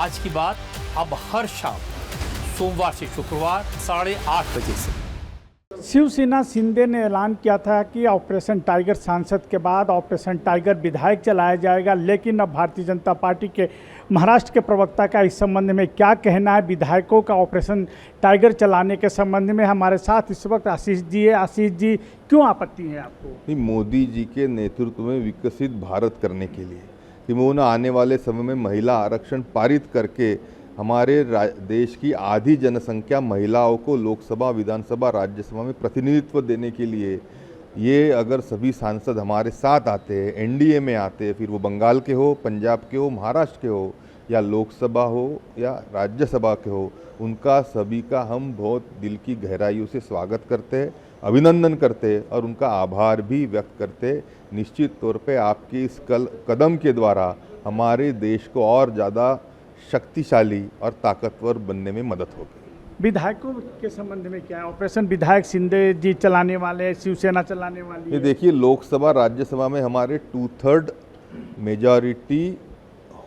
आज की बात अब हर शाम सोमवार से शुक्रवार 8:30 बजे से। शिवसेना शिंदे ने ऐलान किया था कि ऑपरेशन टाइगर सांसद के बाद ऑपरेशन टाइगर विधायक चलाया जाएगा, लेकिन अब भारतीय जनता पार्टी के महाराष्ट्र के प्रवक्ता का इस संबंध में क्या कहना है, विधायकों का ऑपरेशन टाइगर चलाने के संबंध में हमारे साथ इस वक्त आशीष जी है। आशीष जी, क्यों आपत्ति है आपको? मोदी जी के नेतृत्व में विकसित भारत करने के लिए कि उन्होंने आने वाले समय में महिला आरक्षण पारित करके हमारे देश की आधी जनसंख्या महिलाओं को लोकसभा, विधानसभा, राज्यसभा में प्रतिनिधित्व देने के लिए ये अगर सभी सांसद हमारे साथ आते हैं, एनडीए में आते हैं, फिर वो बंगाल के हो, पंजाब के हो, महाराष्ट्र के हो, या लोकसभा हो या राज्यसभा के हो, उनका सभी का हम बहुत दिल की गहराइयों से स्वागत करते हैं, अभिनंदन करते हैं और उनका आभार भी व्यक्त करते हैं। निश्चित तौर पे आपके इस कदम के द्वारा हमारे देश को और ज़्यादा शक्तिशाली और ताकतवर बनने में मदद होगी। विधायकों के संबंध में क्या है? ऑपरेशन विधायक शिंदे जी चलाने वाले, शिवसेना चलाने वाली ये है। देखिए, लोकसभा राज्यसभा में हमारे 2/3 मेजॉरिटी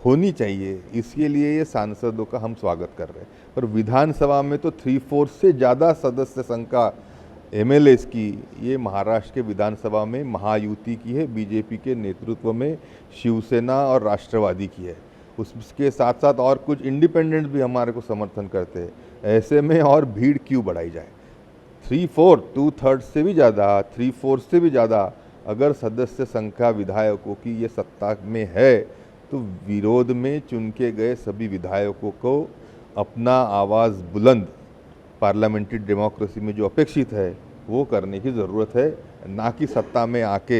होनी चाहिए, इसके लिए ये सांसदों का हम स्वागत कर रहे हैं। पर विधानसभा में तो 3/4 से ज़्यादा सदस्य संख्या एमएलएस की ये महाराष्ट्र के विधानसभा में महायुति की है, बीजेपी के नेतृत्व में शिवसेना और राष्ट्रवादी की है। उसके साथ साथ और कुछ इंडिपेंडेंट भी हमारे को समर्थन करते हैं। ऐसे में और भीड़ क्यों बढ़ाई जाए? 3/4, 2/3 से भी ज़्यादा, 3/4 से भी ज़्यादा अगर सदस्य संख्या विधायकों की ये सत्ता में है तो विरोध में चुन के गए सभी विधायकों को अपना आवाज़ बुलंद पार्लियामेंट्री डेमोक्रेसी में जो अपेक्षित है वो करने की ज़रूरत है, ना कि सत्ता में आके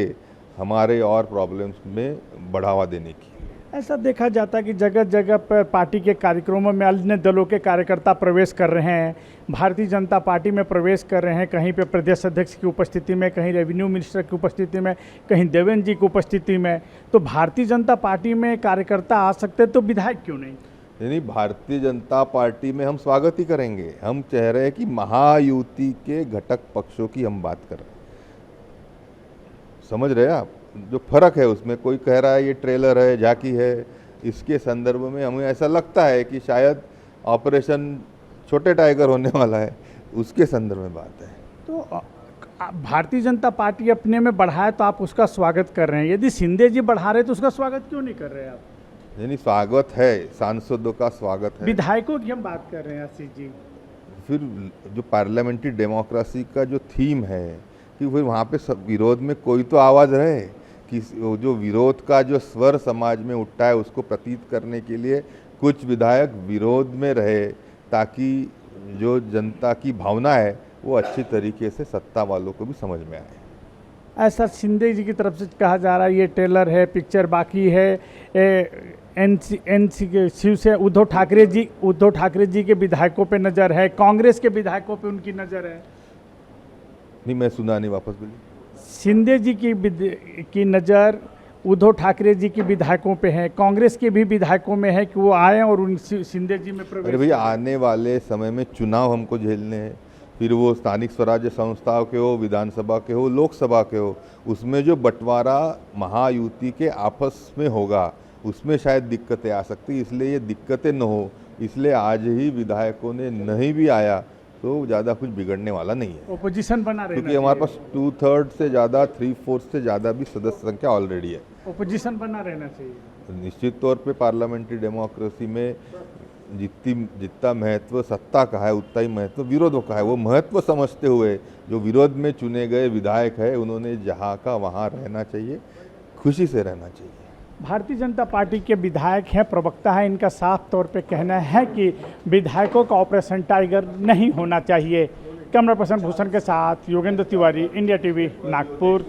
हमारे और प्रॉब्लम्स में बढ़ावा देने की। ऐसा देखा जाता है कि जगह जगह पर पार्टी के कार्यक्रमों में अन्य दलों के कार्यकर्ता प्रवेश कर रहे हैं, भारतीय जनता पार्टी में प्रवेश कर रहे हैं, कहीं पे प्रदेश अध्यक्ष की उपस्थिति में, कहीं रेवेन्यू मिनिस्टर की उपस्थिति में, कहीं देवेंद्र जी की उपस्थिति में। तो भारतीय जनता पार्टी में कार्यकर्ता आ सकते तो विधायक क्यों नहीं? यानी भारतीय जनता पार्टी में हम स्वागत ही करेंगे। हम चाह रहे हैं कि महायुति के घटक पक्षों की हम बात कर रहे हैं। समझ रहे हैं आप जो फर्क है उसमें? कोई कह रहा है ये ट्रेलर है, झांकी है, इसके संदर्भ में हमें ऐसा लगता है कि शायद ऑपरेशन छोटे टाइगर होने वाला है, उसके संदर्भ में बात है। तो भारतीय जनता पार्टी अपने में बढ़ाए तो आप उसका स्वागत कर रहे हैं, यदि शिंदे जी बढ़ा रहे तो उसका स्वागत क्यों नहीं कर रहे आप? यानी स्वागत है, सांसदों का स्वागत है। विधायकों की हम बात कर रहे हैं आशीष जी। फिर जो पार्लियामेंट्री डेमोक्रेसी का जो थीम है कि फिर वहाँ पे सब विरोध में कोई तो आवाज़ रहे, कि जो विरोध का जो स्वर समाज में उठता है उसको प्रतीत करने के लिए कुछ विधायक विरोध में रहे, ताकि जो जनता की भावना है वो अच्छी तरीके से सत्ता वालों को भी समझ में आए। ऐसा शिंदे जी की तरफ से कहा जा रहा है ये ट्रेलर है, पिक्चर बाकी है। एनसी के शिव से उद्धव ठाकरे जी के विधायकों पे नज़र है, कांग्रेस के विधायकों पे उनकी नज़र है। नहीं, मैं सुना नहीं, वापस बोलिए। शिंदे जी की नज़र उद्धव ठाकरे जी के विधायकों पे है, कांग्रेस के भी विधायकों में है कि वो आए और उन शिंदे जी में प्रवेश। अरे भैया, आने वाले समय में चुनाव हमको झेलने हैं, फिर वो स्थानिक स्वराज्य संस्थाओं के हो, विधानसभा के हो, लोकसभा के हो, उसमें जो बंटवारा महायुति के आपस में होगा उसमें शायद दिक्कतें आ सकती, इसलिए ये दिक्कतें न हो, इसलिए आज ही विधायकों ने नहीं भी आया तो ज़्यादा कुछ बिगड़ने वाला नहीं है। ओपोजिशन बना रहे, क्योंकि हमारे पास 2/3 से ज़्यादा, 3/4 से ज़्यादा भी सदस्य संख्या ऑलरेडी है। ओपोजिशन बना रहना चाहिए। निश्चित तौर पे पार्लियामेंट्री डेमोक्रेसी में जितना महत्व सत्ता का है उतना ही महत्व विरोधों का है। वो महत्व समझते हुए जो विरोध में चुने गए विधायक है उन्होंने जहाँ का वहाँ रहना चाहिए, खुशी से रहना चाहिए। भारतीय जनता पार्टी के विधायक हैं, प्रवक्ता है, इनका साफ तौर पे कहना है कि विधायकों का ऑपरेशन टाइगर नहीं होना चाहिए। कैमरा पर्सन भूषण के साथ योगेंद्र तिवारी, इंडिया टीवी, नागपुर।